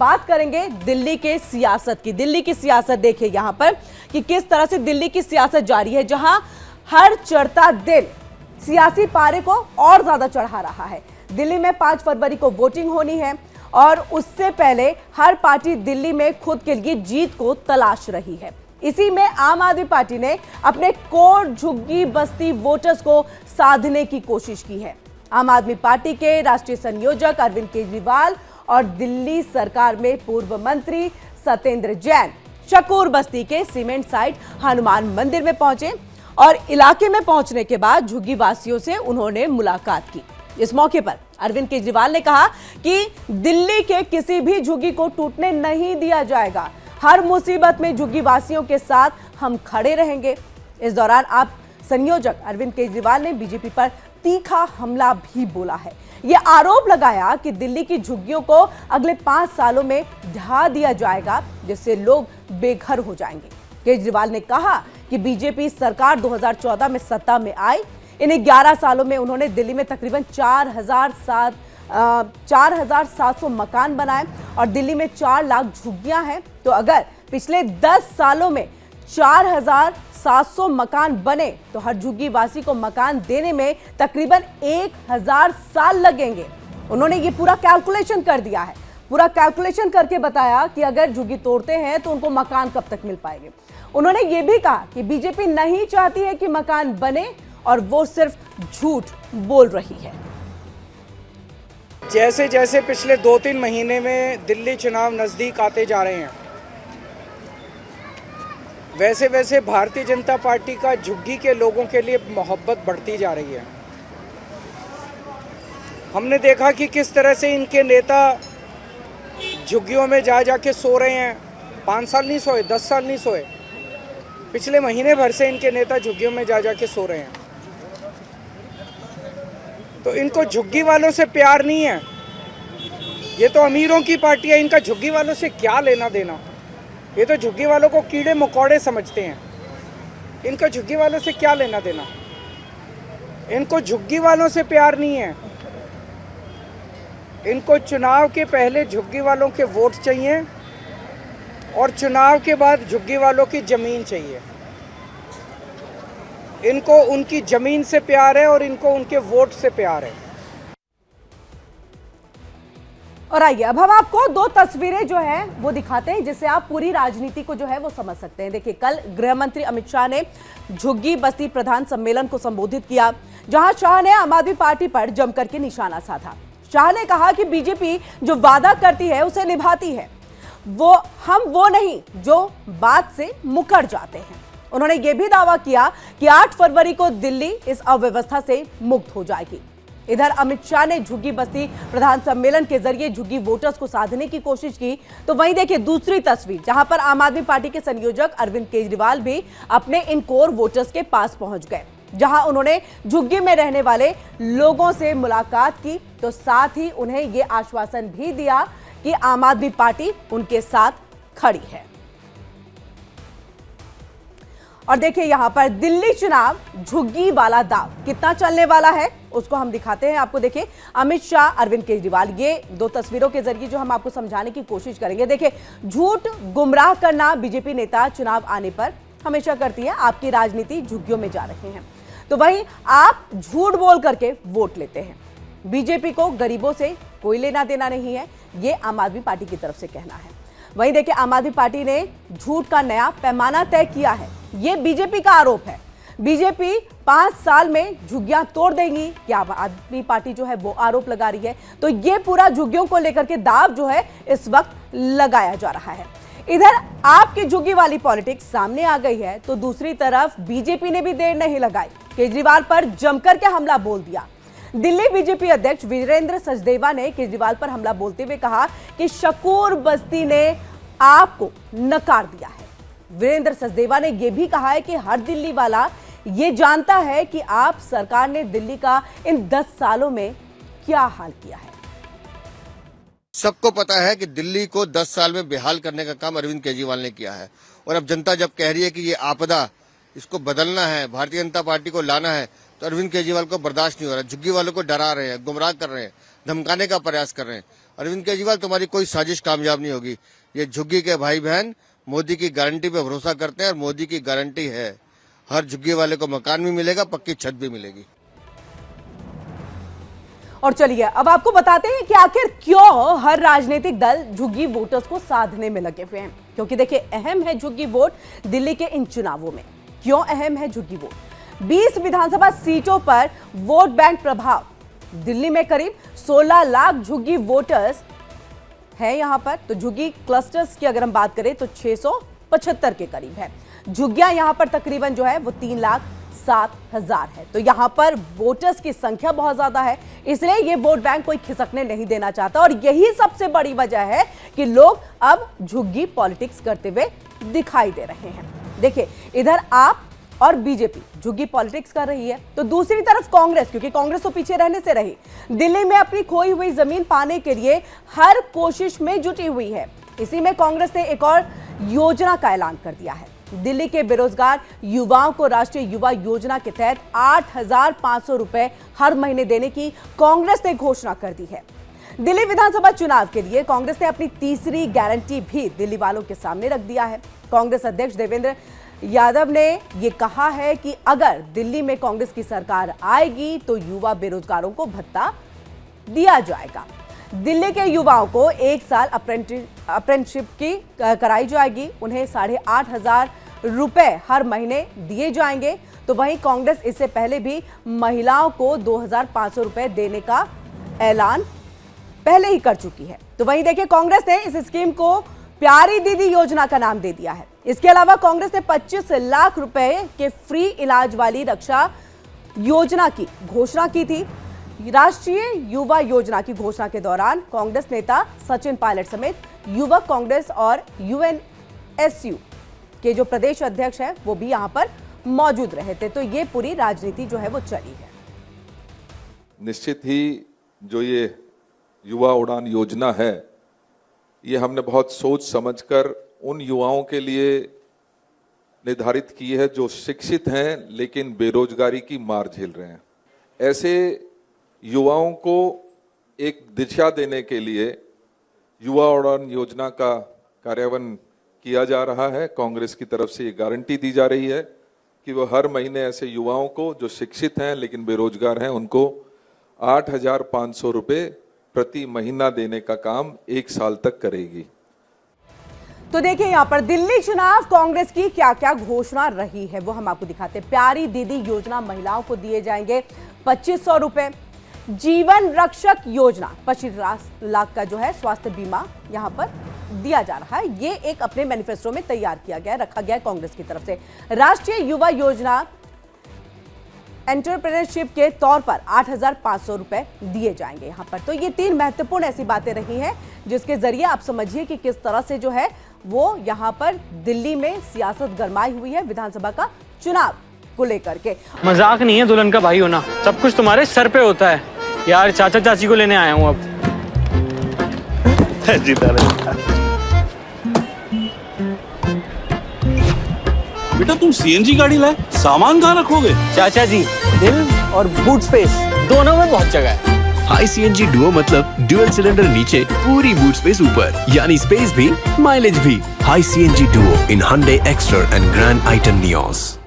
बात करेंगे दिल्ली के सियासत की। दिल्ली की सियासत देखिए यहां पर कि किस तरह से दिल्ली की सियासत जारी है, जहां हर चढ़ता दिन सियासी पारे को और ज्यादा चढ़ा रहा है। दिल्ली में 5 फरवरी को वोटिंग होनी है और उससे पहले हर पार्टी दिल्ली में खुद के लिए जीत को तलाश रही है। इसी में आम आदमी पार्टी ने अपने कोर झुग्गी बस्ती वोटर्स को साधने की कोशिश की है। आम आदमी पार्टी के राष्ट्रीय संयोजक अरविंद केजरीवाल और दिल्ली सरकार में पूर्व मंत्री सत्येंद्र जैन शकूर बस्ती के सीमेंट साइट हनुमान मंदिर में पहुंचे और इलाके में पहुंचने के बाद झुग्गी वासियों से उन्होंने मुलाकात की। इस मौके पर अरविंद केजरीवाल ने कहा कि दिल्ली के किसी भी झुग्गी को टूटने नहीं दिया जाएगा। हर मुसीबत में झुग्गी वासियों के साथ हम खड़े रहेंगे। इस दौरान आप संयोजक अरविंद केजरीवाल ने बीजेपी पर तीखा हमला भी बोला है। यह आरोप लगाया कि दिल्ली की झुग्गियों को अगले 5 सालों में ढा दिया जाएगा, जिससे लोग बेघर हो जाएंगे। केजरीवाल ने कहा कि बीजेपी सरकार 2014 में सत्ता में आई। इन 11 सालों में उन्होंने दिल्ली में तकरीबन 4,700 मकान बनाए और दिल्ली में 4 लाख झुग्गियां हैं। तो अगर पिछले 10 सालों में 4,700 मकान बने तो हर झुग्गी वासी को मकान देने में तकरीबन 1000 साल लगेंगे। उन्होंने ये पूरा कैलकुलेशन कर दिया है, पूरा कैलकुलेशन करके बताया कि अगर झुग्गी तोड़ते हैं तो उनको मकान कब तक मिल पाएंगे। उन्होंने ये भी कहा कि बीजेपी नहीं चाहती है कि मकान बने और वो सिर्फ झूठ बोल रही है। जैसे जैसे पिछले 2-3 महीने में दिल्ली चुनाव नज़दीक आते जा रहे हैं, वैसे वैसे भारतीय जनता पार्टी का झुग्गी के लोगों के लिए मोहब्बत बढ़ती जा रही है। हमने देखा कि किस तरह से इनके नेता झुग्गियों में जा के सो रहे हैं। 5 साल नहीं सोए, 10 साल नहीं सोए, पिछले महीने भर से इनके नेता झुग्गियों में जा के सो रहे हैं। तो इनको झुग्गी वालों से प्यार नहीं है। ये तो अमीरों की पार्टी है, इनका झुग्गी वालों से क्या लेना देना। ये तो झुग्गी वालों को कीड़े मकोड़े समझते हैं, इनका झुग्गी वालों से क्या लेना देना। इनको झुग्गी वालों से प्यार नहीं है। इनको चुनाव के पहले झुग्गी वालों के वोट चाहिए और चुनाव के बाद झुग्गी वालों की ज़मीन चाहिए। इनको उनकी ज़मीन से प्यार है और इनको उनके वोट से प्यार है। और आइए अब हम आपको 2 तस्वीरें जो है वो दिखाते हैं, जिससे आप पूरी राजनीति को जो है वो समझ सकते हैं। देखिए, कल गृह मंत्री अमित शाह ने झुग्गी बस्ती प्रधान सम्मेलन को संबोधित किया, जहां शाह ने आम आदमी पार्टी पर जमकर के निशाना साधा। शाह ने कहा कि बीजेपी जो वादा करती है उसे निभाती है, हम वो नहीं जो बात से मुकर जाते हैं। उन्होंने ये भी दावा किया कि 8 फरवरी को दिल्ली इस अव्यवस्था से मुक्त हो जाएगी। इधर अमित शाह ने झुग्गी बस्ती प्रधान सम्मेलन के जरिए झुग्गी वोटर्स को साधने की कोशिश की। तो वहीं देखिए दूसरी तस्वीर, जहां पर आम आदमी पार्टी के संयोजक अरविंद केजरीवाल भी अपने इन कोर वोटर्स के पास पहुंच गए, जहां उन्होंने झुग्गी में रहने वाले लोगों से मुलाकात की। तो साथ ही उन्हें यह आश्वासन भी दिया कि आम आदमी पार्टी उनके साथ खड़ी है। और देखिए यहां पर दिल्ली चुनाव झुग्गी वाला दाव कितना चलने वाला है उसको हम दिखाते हैं आपको। देखिए, अमित शाह, अरविंद केजरीवाल, ये 2 तस्वीरों के जरिए जो हम आपको समझाने की कोशिश करेंगे। देखिए, झूठ गुमराह करना बीजेपी नेता चुनाव आने पर हमेशा करती है। आपकी राजनीति झुग्गियों में जा रहे हैं, तो वहीं आप झूठ बोल करके वोट लेते हैं। बीजेपी को गरीबों से कोई लेना देना नहीं है, ये आम आदमी पार्टी की तरफ से कहना है। वहीं देखिए, आम आदमी पार्टी ने झूठ का नया पैमाना तय किया है, ये बीजेपी का आरोप है। बीजेपी 5 साल में झुग्गियां तोड़ देंगी, क्या आम आदमी पार्टी जो है वो आरोप लगा रही है। तो ये पूरा झुग्गियों को लेकर के दाव जो है इस वक्त लगाया जा रहा है। इधर आपकी झुग्गी वाली पॉलिटिक्स सामने आ गई है, तो दूसरी तरफ बीजेपी ने भी देर नहीं लगाई, केजरीवाल पर जमकर के हमला बोल दिया। दिल्ली बीजेपी अध्यक्ष वीरेंद्र सचदेवा ने केजरीवाल पर हमला बोलते हुए कहा कि शकूर बस्ती ने आपको नकार दिया है। वीरेंद्र सचदेवा ने यह भी कहा है कि हर दिल्ली वाला ये जानता है कि आप सरकार ने दिल्ली का इन 10 सालों में क्या हाल किया है। सबको पता है कि दिल्ली को 10 साल में बेहाल करने का काम अरविंद केजरीवाल ने किया है। और अब जनता जब कह रही है कि ये आपदा, इसको बदलना है, भारतीय जनता पार्टी को लाना है, तो अरविंद केजरीवाल को बर्दाश्त नहीं हो रहा। झुग्गी वालों को डरा रहे हैं, गुमराह कर रहे हैं, धमकाने का प्रयास कर रहे हैं। अरविंद केजरीवाल, तुम्हारी कोई साजिश कामयाब नहीं होगी। ये झुग्गी के भाई बहन मोदी की गारंटी पे भरोसा करते हैं और मोदी की गारंटी है हर झुग्गी वाले को मकान भी मिलेगा, पक्की छत भी मिलेगी। और चलिए अब आपको बताते हैं कि आखिर क्यों हर राजनीतिक दल झुग्गी वोटर्स को साधने में लगे हुए हैं। क्योंकि देखिए, अहम है झुग्गी वोट दिल्ली के इन चुनावों में। क्यों अहम है झुग्गी वोट? 20 विधानसभा सीटों पर वोट बैंक प्रभाव। दिल्ली में करीब 16 लाख झुग्गी वोटर्स है यहां पर। तो झुग्गी क्लस्टर्स की अगर हम बात करें तो 675 के करीब है। झुग्गियां यहां पर तकरीबन जो है वो 3,07,000 है। तो यहां पर वोटर्स की संख्या बहुत ज्यादा है, इसलिए ये वोट बैंक कोई खिसकने नहीं देना चाहता। और यही सबसे बड़ी वजह है कि लोग अब झुग्गी पॉलिटिक्स करते हुए दिखाई दे रहे हैं। देखिए, इधर आप और बीजेपी झुग्गी पॉलिटिक्स कर रही है, तो दूसरी तरफ कांग्रेस, क्योंकि कांग्रेस तो पीछे रहने से रही, दिल्ली में अपनी खोई हुई जमीन पाने के लिए हर कोशिश में जुटी हुई है। इसी में कांग्रेस ने एक और योजना का ऐलान कर दिया है। दिल्ली के बेरोजगार युवाओं को राष्ट्रीय युवा योजना के तहत 8,500 रुपए हर महीने देने की कांग्रेस ने घोषणा कर दी है। दिल्ली विधानसभा चुनाव के लिए कांग्रेस ने अपनी तीसरी गारंटी भी दिल्ली वालों के सामने रख दिया है। कांग्रेस अध्यक्ष देवेंद्र यादव ने यह कहा है कि अगर दिल्ली में कांग्रेस की सरकार आएगी तो युवा बेरोजगारों को भत्ता दिया जाएगा। दिल्ली के युवाओं को 1 साल अप्रेंटिसशिप की कराई जाएगी। उन्हें 8,500 रुपए हर महीने दिए जाएंगे। तो वहीं कांग्रेस इससे पहले भी महिलाओं को 2,500 रुपए देने का ऐलान पहले ही कर चुकी है। तो वहीं देखिए, कांग्रेस ने इस स्कीम को प्यारी दीदी योजना का नाम दे दिया है। इसके अलावा कांग्रेस ने 25 लाख रुपए के फ्री इलाज वाली रक्षा योजना की घोषणा की थी। राष्ट्रीय युवा योजना की घोषणा के दौरान कांग्रेस नेता सचिन पायलट समेत युवक कांग्रेस और यूएनएसयू के जो प्रदेश अध्यक्ष हैं वो भी यहां पर मौजूद रहे थे। तो ये पूरी राजनीति जो है वो चली है। निश्चित ही जो ये युवा उड़ान योजना है, ये हमने बहुत सोच समझकर उन युवाओं के लिए निर्धारित की है जो शिक्षित हैं लेकिन बेरोजगारी की मार झेल रहे हैं। ऐसे युवाओं को एक दिशा देने के लिए युवा उड़ान योजना का कार्यान्वयन किया जा रहा है। कांग्रेस की तरफ से ये गारंटी दी जा रही है कि वो हर महीने ऐसे युवाओं को जो शिक्षित हैं लेकिन बेरोजगार हैं उनको 8,500 रुपए प्रति महीना देने का काम 1 साल तक करेगी। तो देखिए, यहां पर दिल्ली चुनाव कांग्रेस की क्या क्या घोषणा रही है वो हम आपको दिखाते हैं। प्यारी दीदी योजना, महिलाओं को दिए जाएंगे 2,500 रुपए। जीवन रक्षक योजना, 25 लाख का जो है स्वास्थ्य बीमा यहां पर दिया जा रहा है। ये एक अपने मैनिफेस्टो में तैयार किया गया, रखा गया है कांग्रेस की तरफ से। राष्ट्रीय युवा योजना एंटरप्रेन्योरशिप के तौर पर 8,500 रुपए दिए जाएंगे यहां पर। तो ये 3 महत्वपूर्ण ऐसी बातें रही हैं जिसके जरिए आप समझिए कि किस तरह से जो है वो यहां पर दिल्ली में सियासत गरमाई हुई है विधानसभा का चुनाव को लेकर के। मजाक नहीं है दुल्हन का भाई होना, सब कुछ तुम्हारे सर पे होता है। यार चाचा चाची को लेने आया हूँ अब। बेटा तुम सीएनजी गाड़ी लाए, सामान कहाँ रखोगे? चाचा जी, दिल और बूट स्पेस दोनों में बहुत जगह है। हाई सीएनजी डुओ मतलब ड्यूअल सिलेंडर नीचे, पूरी बूट स्पेस ऊपर, यानी स्पेस भी माइलेज भी। High CNG Duo in Hyundai Exter and grand आइटन Nios.